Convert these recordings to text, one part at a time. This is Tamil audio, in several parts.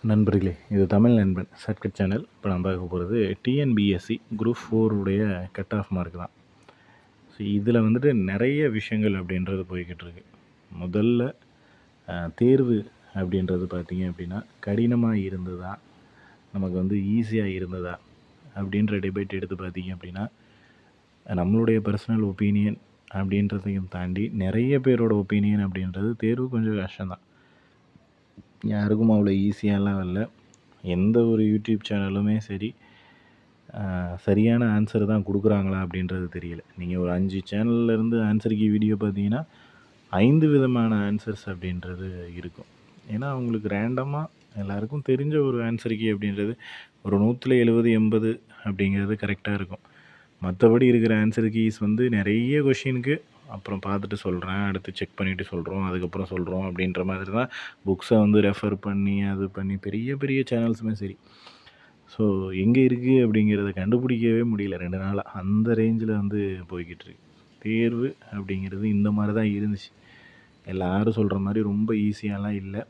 நண்பர்களே, இது தமிழ் நண்பன் ஷார்ட்கட் சேனல். இப்போ நம்ம பார்க்க போகிறது டிஎன்பிஎஸ்சி குரூப் 4 உடைய கட் ஆஃப் மார்க் தான். ஸோ இதில் வந்துட்டு நிறைய விஷயங்கள் அப்படின்றது போய்கிட்டு இருக்கு. முதல்ல தேர்வு அப்படின்றது பார்த்திங்க அப்படின்னா கடினமாக இருந்ததா, நமக்கு வந்து ஈஸியாக இருந்ததா அப்படின்ற டிபேட் எடுத்து பார்த்திங்க அப்படின்னா, நம்மளுடைய பர்சனல் ஒப்பீனியன் அப்படின்றதையும் தாண்டி நிறைய பேரோட ஒப்பீனியன் அப்படின்றது தேர்வு கொஞ்சம் கஷ்டம்தான். யாருக்கும் அவ்வளோ ஈஸியாலாம் இல்லை. எந்த ஒரு யூடியூப் சேனலுமே சரி சரியான ஆன்சர் தான் கொடுக்குறாங்களா அப்படின்றது தெரியல. நீங்கள் ஒரு 5 சேனல்லேருந்து ஆன்சருக்கு வீடியோ பார்த்தீங்கன்னா 5 விதமான ஆன்சர்ஸ் அப்படின்றது இருக்கும். ஏன்னா அவங்களுக்கு ரேண்டமாக எல்லாருக்கும் தெரிஞ்ச ஒரு ஆன்சருக்கு அப்படின்றது ஒரு 170 80 அப்படிங்கிறது கரெக்டாக இருக்கும். மற்றபடி இருக்கிற ஆன்சர் கீஸ் வந்து நிறைய கொஷினுக்கு அப்புறம் பார்த்துட்டு சொல்கிறேன், அடுத்து செக் பண்ணிவிட்டு சொல்கிறோம், அதுக்கப்புறம் சொல்கிறோம் அப்படின்ற மாதிரி தான் புக்ஸை வந்து ரெஃபர் பண்ணி அது பண்ணி பெரிய பெரிய சேனல்ஸுமே சரி. ஸோ எங்கே இருக்குது அப்படிங்கிறத கண்டுபிடிக்கவே முடியல 2 நாளாக. அந்த ரேஞ்சில் வந்து போய்கிட்டு இருக்கு. தேர்வு அப்படிங்கிறது இந்த மாதிரி தான் இருந்துச்சு. எல்லோரும் சொல்கிற மாதிரி ரொம்ப ஈஸியாலாம் இல்லை.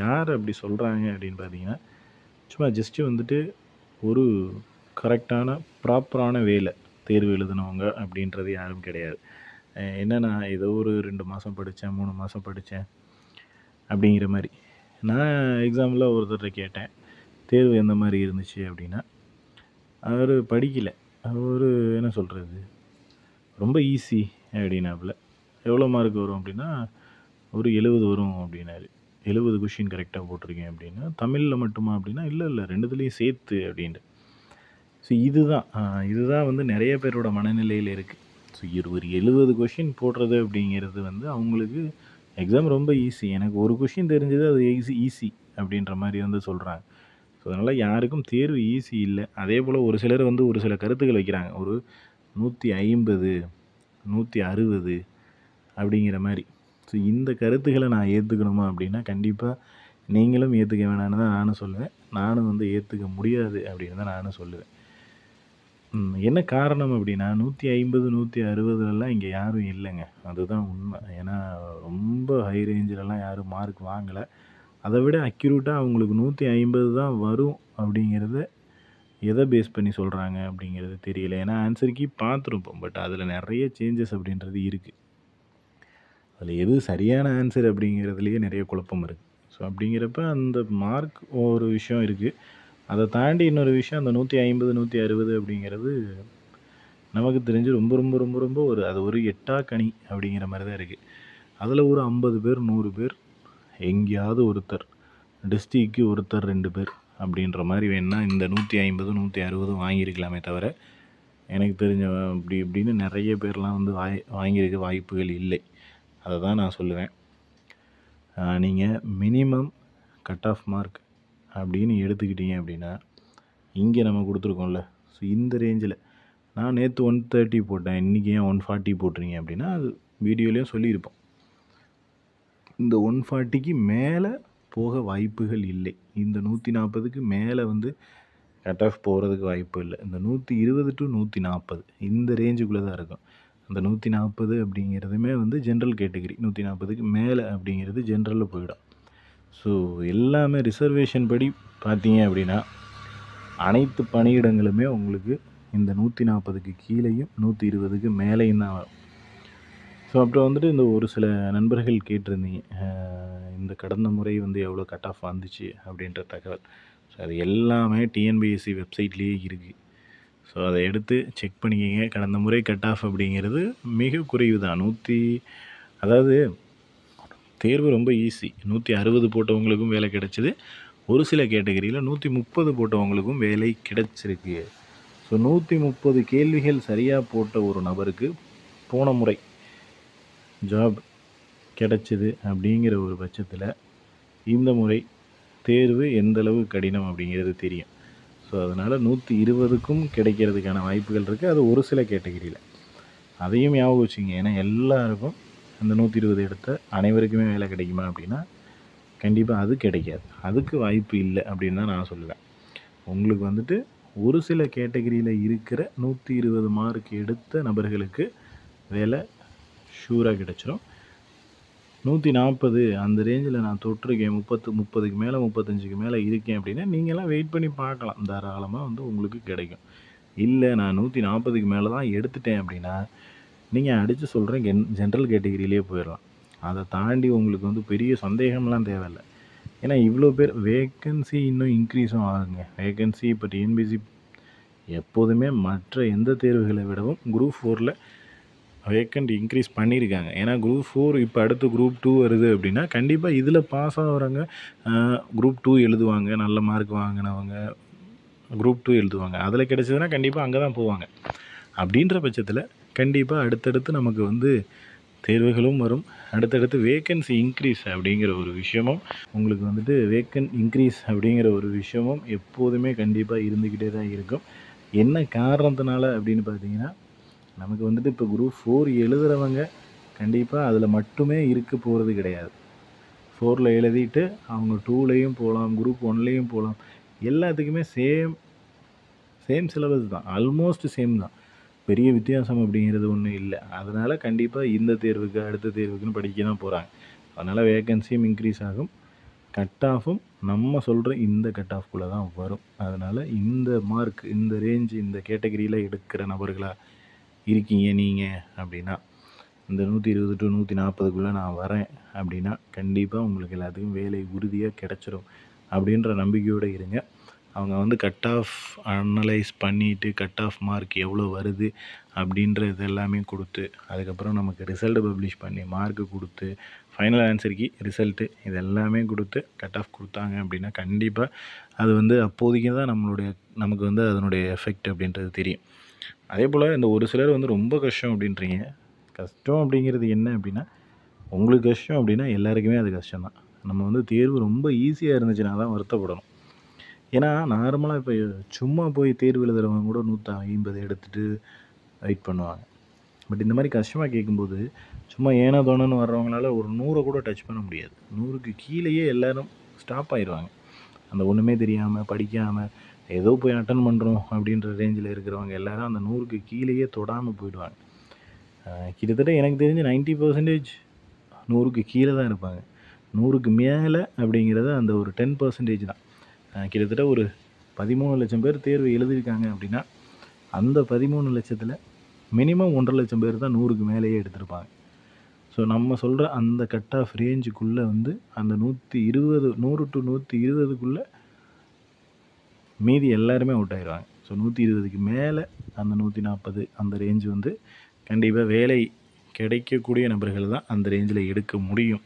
யார் அப்படி சொல்கிறாங்க அப்படின்னு பார்த்தீங்கன்னா, சும்மா ஜஸ்ட்டு வந்துட்டு ஒரு கரெக்டான ப்ராப்பரான வேலை தேர்வு எழுதினவங்க அப்படின்றது யாரும் கிடையாது. என்னென்னா ஏதோ ஒரு 2 மாதம் படித்தேன், 3 மாதம் படித்தேன் அப்படிங்கிற மாதிரி. நான் எக்ஸாம்பிளாக ஒருத்தர்கிட்ட கேட்டேன், தேர்வு எந்த மாதிரி இருந்துச்சு அப்படின்னா, அவர் படிக்கலை. அவர் என்ன சொல்கிறது, ரொம்ப ஈஸி அப்படின்னாப்புல. எவ்வளோ மார்க் வரும் அப்படின்னா, ஒரு 70 வரும் அப்படின்னாரு. 70 கொஷின் கரெக்டாக போட்டிருக்கேன் அப்படின்னா, தமிழில் மட்டுமா அப்படின்னா, இல்லை 2துலேயும் சேர்த்து அப்படின்ட்டு. ஸோ இதுதான் வந்து நிறைய பேரோட மனநிலையில் இருக்குது. ஸோ ஒரு 70 கொஷின் போடுறது அப்படிங்கிறது வந்து அவங்களுக்கு எக்ஸாம் ரொம்ப ஈஸி. எனக்கு ஒரு கொஷின் தெரிஞ்சது அது ஈஸி அப்படின்ற மாதிரி வந்து சொல்கிறாங்க. ஸோ அதனால் யாருக்கும் தேர்வு ஈஸி இல்லை. அதே போல் ஒரு சிலர் வந்து ஒரு சில கருத்துக்கள் வைக்கிறாங்க. ஒரு 150 160 அப்படிங்கிற மாதிரி. ஸோ இந்த கருத்துக்களை நான் ஏற்றுக்கணுமா அப்படின்னா, கண்டிப்பாக நீங்களும் ஏற்றுக்க வேணான்னு தான் நானும் சொல்லுவேன். நானும் வந்து ஏற்றுக்க முடியாது அப்படின்னு தான் நானும் சொல்லுவேன். என்ன காரணம் அப்படின்னா, 150 160லலாம் இங்கே யாரும் இல்லைங்க. அதுதான் உண்மை. ஏன்னா ரொம்ப ஹை ரேஞ்சிலலாம் யாரும் மார்க் வாங்கலை. அதை விட அக்யூரேட்டாக அவங்களுக்கு 150 தான் வரும் அப்படிங்கிறத எதை பேஸ் பண்ணி சொல்கிறாங்க அப்படிங்கிறது தெரியல. ஏன்னா ஆன்சர் கீ பார்த்துருப்போம். பட் அதில் நிறைய சேஞ்சஸ் அப்படின்றது இருக்குது. அதில் எது சரியான ஆன்சர் அப்படிங்கிறதுலேயே நிறைய குழப்பம் இருக்குது. ஸோ அப்படிங்கிறப்ப அந்த மார்க் ஒரு விஷயம் இருக்குது. அதை தாண்டி இன்னொரு விஷயம், அந்த 150 160 அப்படிங்கிறது நமக்கு தெரிஞ்சு ரொம்ப ரொம்ப ரொம்ப ரொம்ப அது ஒரு எட்டாக்கனி அப்படிங்கிற மாதிரி தான் இருக்குது. அதில் ஒரு 50 பேர் 100 பேர் எங்கேயாவது ஒருத்தர், டிஸ்ட்ரிக்கு ஒருத்தர் 2 பேர் அப்படின்ற மாதிரி வேணுன்னா இந்த 150 160 வாங்கியிருக்கலாமே தவிர, எனக்கு தெரிஞ்ச அப்படி இப்படின்னு நிறைய பேர்லாம் வந்து வாங்கியிருக்க வாய்ப்புகள் இல்லை. அதை தான் நான் சொல்லுவேன். நீங்கள் மினிமம் கட் ஆஃப் மார்க் அப்படின்னு எடுத்துக்கிட்டீங்க அப்படின்னா, இங்கே நம்ம கொடுத்துருக்கோம்ல, ஸோ இந்த ரேஞ்சில் நான் நேற்று 130 போட்டேன், இன்றைக்கி ஏன் 140 போட்டுறீங்க அப்படின்னா, அது வீடியோலேயும் சொல்லியிருப்போம். இந்த 140க்கு மேலே போக வாய்ப்புகள் இல்லை. இந்த 140க்கு மேலே வந்து கட் ஆஃப் போகிறதுக்கு வாய்ப்பு இல்லை. இந்த 120 to 140 இந்த ரேஞ்சுக்குள்ளே தான் இருக்கும். அந்த 140 அப்படிங்கிறதுமே வந்து ஜென்ரல் கேட்டகரி. 140க்கு மேலே அப்படிங்கிறது ஜென்ரலில் போயிடும். ஸோ எல்லாமே ரிசர்வேஷன் படி பார்த்தீங்க அப்படின்னா, அனைத்து பணியிடங்களுமே உங்களுக்கு இந்த 140க்கு கீழேயும் 120க்கு மேலேயும் தான் வரும். ஸோ அப்புறம் வந்துட்டு இந்த ஒரு சில நண்பர்கள் கேட்டிருந்தீங்க, இந்த கடந்த முறை வந்து எவ்வளோ கட் ஆஃப் வந்துச்சு அப்படின்ற தகவல். ஸோ அது எல்லாமே டிஎன்பிஎஸ்சி வெப்சைட்லேயே இருக்குது. ஸோ அதை எடுத்து செக் பண்ணிக்கிங்க. கடந்த முறை கட் ஆஃப் அப்படிங்கிறது மிக குறைவு தான். அதாவது தேர்வு ரொம்ப ஈஸி. 160 போட்டவங்களுக்கும் வேலை கிடச்சிது. ஒரு சில கேட்டகரியில் 130 போட்டவங்களுக்கும் வேலை கிடைச்சிருக்கு. ஸோ 130 கேள்விகள் சரியாக போட்ட ஒரு நபருக்கு போன முறை ஜாப் கிடச்சிது அப்படிங்கிற ஒரு பட்சத்தில் இந்த முறை தேர்வு எந்தளவு கடினம் அப்படிங்கிறது தெரியும். ஸோ அதனால் 120க்கும் கிடைக்கிறதுக்கான வாய்ப்புகள் இருக்குது. அது ஒரு சில கேட்டகரியில். அதையும் ஞாபகம் வச்சுங்க. ஏன்னா எல்லாருக்கும் அந்த 120 எடுத்த அனைவருக்குமே வேலை கிடைக்குமா அப்படின்னா, கண்டிப்பாக அது கிடைக்காது. அதுக்கு வாய்ப்பு இல்லை அப்படின்னு தான் நான் சொல்லுவேன். உங்களுக்கு வந்துட்டு ஒரு சில கேட்டகரியில் இருக்கிற 120 மார்க் எடுத்த நபர்களுக்கு வேலை ஷூராக கிடச்சிரும். 140 அந்த ரேஞ்சில் நான் தொட்டிருக்கேன். 30க்கு மேலே 35க்கு மேலே இருக்கேன் அப்படின்னா நீங்கள்லாம் வெயிட் பண்ணி பார்க்கலாம். தாராளமாக வந்து உங்களுக்கு கிடைக்கும். இல்லை நான் 140க்கு மேலே தான் எடுத்துட்டேன் அப்படின்னா நீங்கள் அடித்து சொல்கிறேன் ஜென்ரல் கேட்டகிரியிலே போயிடலாம். அதை தாண்டி உங்களுக்கு வந்து பெரிய சந்தேகம்லாம் தேவையில்லை. ஏன்னா இவ்வளோ பேர் வேக்கன்சி இன்னும் இன்க்ரீஸும் ஆகுங்க. வேக்கன்சி இப்போ டிஎன்பிஎஸ்சி எப்போதுமே மற்ற எந்த தேர்வுகளை விடவும் குரூப் 4ல் வேக்கண்ட் இன்க்ரீஸ் பண்ணியிருக்காங்க. ஏன்னா குரூப் 4 இப்போ அடுத்து குரூப் 2 வருது அப்படின்னா கண்டிப்பாக இதில் பாஸ் ஆகிறவங்க குரூப் 2 எழுதுவாங்க. நல்ல மார்க் வாங்கினவங்க குரூப் 2 எழுதுவாங்க. அதில் கிடச்சதுன்னா கண்டிப்பாக அங்கே தான் போவாங்க. அப்படின்ற பட்சத்தில் கண்டிப்பாக அடுத்தடுத்து நமக்கு வந்து தேர்வுகளும் வரும். அடுத்தடுத்து வேக்கன்சி இன்க்ரீஸ் அப்படிங்கிற ஒரு விஷயமும் உங்களுக்கு வந்துட்டு இன்க்ரீஸ் அப்படிங்கிற ஒரு விஷயமும் எப்போதுமே கண்டிப்பாக இருந்துக்கிட்டே தான் இருக்கும். என்ன காரணத்தினால அப்படின்னு பார்த்தீங்கன்னா நமக்கு வந்துட்டு இப்போ குரூப் 4 எழுதுகிறவங்க கண்டிப்பாக அதில் மட்டுமே இருக்க போகிறது கிடையாது. 4ல் எழுதிட்டு அவங்க 2லேயும் போகலாம், குரூப் 1லேயும் போகலாம். எல்லாத்துக்குமே சேம் சிலபஸ் தான், ஆல்மோஸ்ட் சேம் தான். பெரிய வித்தியாசம் அப்படிங்கிறது ஒன்றும் இல்லை. அதனால் கண்டிப்பாக இந்த தேர்வுக்கு அடுத்த தேர்வுக்குன்னு படிக்க தான் போகிறாங்க. அதனால் வேக்கன்சியும் இன்க்ரீஸ் ஆகும். கட் ஆஃபும் நம்ம சொல்கிற இந்த கட் ஆஃப்குள்ளே தான் வரும். அதனால் இந்த மார்க் இந்த ரேஞ்சு இந்த கேட்டகரியில் எடுக்கிற நபர்களாக இருக்கீங்க நீங்கள் அப்படின்னா இந்த 120 to 140க்குள்ளே நான் வரேன் அப்படின்னா கண்டிப்பாக உங்களுக்கு எல்லாத்துக்கும் வேலை உறுதியாக கிடச்சிரும் அப்படின்ற நம்பிக்கையோடு இருங்க. அவங்க வந்து கட் ஆஃப் அனலைஸ் பண்ணிவிட்டு கட் ஆஃப் மார்க் எவ்வளோ வருது அப்படின்றது எல்லாமே கொடுத்து அதுக்கப்புறம் நமக்கு ரிசல்ட்டு பப்ளிஷ் பண்ணி மார்க்கு கொடுத்து ஃபைனல் ஆன்சருக்கு ரிசல்ட்டு இது எல்லாமே கொடுத்து கட் ஆஃப் கொடுத்தாங்க அப்படின்னா கண்டிப்பாக அது வந்து அப்போதைக்கு தான் நமக்கு வந்து அதனுடைய எஃபெக்ட் அப்படின்றது தெரியும். அதே போல் இந்த ஒரு சிலர் வந்து ரொம்ப கஷ்டம் அப்படின்றீங்க. கஷ்டம் அப்படிங்கிறது என்ன அப்படின்னா உங்களுக்கு கஷ்டம் அப்படின்னா எல்லாருக்குமே அது கஷ்டம்தான். நம்ம வந்து தேர்வு ரொம்ப ஈஸியாக இருந்துச்சுன்னா தான் வருத்தப்படணும். ஏன்னா நார்மலாக இப்போ சும்மா போய் தேர்வு எழுதுறவங்க கூட 150 எடுத்துகிட்டு வெயிட் பண்ணுவாங்க. பட் இந்த மாதிரி கஷ்டமாக கேட்கும்போது சும்மா ஏனோ தோணுன்னு வர்றவங்களால ஒரு 100 கூட டச் பண்ண முடியாது. 100க்கு கீழேயே எல்லோரும் ஸ்டாப் ஆயிடுவாங்க. அந்த ஒன்றுமே தெரியாமல் படிக்காமல் ஏதோ போய் அட்டன் பண்ணுறோம் அப்படின்ற ரேஞ்சில் இருக்கிறவங்க எல்லோரும் அந்த 100க்கு கீழேயே தொடாமல் போயிடுவாங்க. கிட்டத்தட்ட எனக்கு தெரிஞ்சு 90% 100க்கு கீழே தான் இருப்பாங்க. 100க்கு மேலே அப்படிங்கிறது அந்த ஒரு 10% தான். கிட்டத்தட்ட ஒரு 13 லட்சம் பேர் தேர்வு எழுதியிருக்காங்க அப்படின்னா அந்த 13 லட்சத்தில் மினிமம் 1.5 லட்சம் பேர் தான் 100க்கு மேலேயே எடுத்திருப்பாங்க. ஸோ நம்ம சொல்கிற அந்த கட் ஆஃப் ரேஞ்சுக்குள்ளே வந்து அந்த 100 to 120க்குள்ளே மீதி எல்லாருமே அவுட் ஆயிடுவாங்க. ஸோ 120க்கு மேலே அந்த 140 அந்த ரேஞ்சு வந்து கண்டிப்பாக வேலை கிடைக்கக்கூடிய நபர்கள் தான் அந்த ரேஞ்சில் எடுக்க முடியும்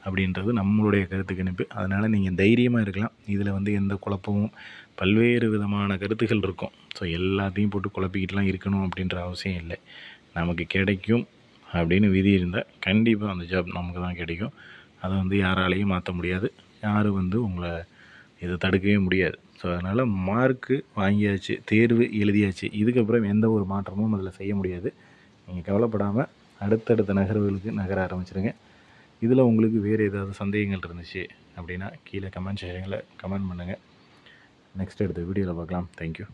அப்படின்றது நம்மளுடைய கருத்து கணிப்பு. அதனால் நீங்கள் தைரியமாக இருக்கலாம். இதில் வந்து எந்த குழப்பமும் பல்வேறு விதமான கருத்துக்கள் இருக்கும். ஸோ எல்லாத்தையும் போட்டு குழப்பிக்கிட்டுலாம் இருக்கணும் அப்படின்ற அவசியம் இல்லை. நமக்கு கிடைக்கும் அப்படின்னு விதி இருந்தால் கண்டிப்பாக அந்த ஜாப் நமக்கு தான் கிடைக்கும். அதை வந்து யாராலையும் மாற்ற முடியாது. யாரும் வந்து உங்களை இதை தடுக்கவே முடியாது. ஸோ அதனால் மார்க்கு வாங்கியாச்சு, தேர்வு எழுதியாச்சு. இதுக்கப்புறம் எந்த ஒரு மாற்றமும் அதில் செய்ய முடியாது. நீங்கள் கவலைப்படாமல் அடுத்தடுத்த நகர்வுகளுக்கு நகர ஆரம்பிச்சிருங்க. இதில் உங்களுக்கு வேறு ஏதாவது சந்தேகங்கள் இருந்துச்சு அப்படின்னா கீழே கமெண்ட் செக்ஷனில் கமெண்ட் பண்ணுங்கள். நெக்ஸ்ட் அடுத்த வீடியோவில் பார்க்கலாம். தேங்க்யூ.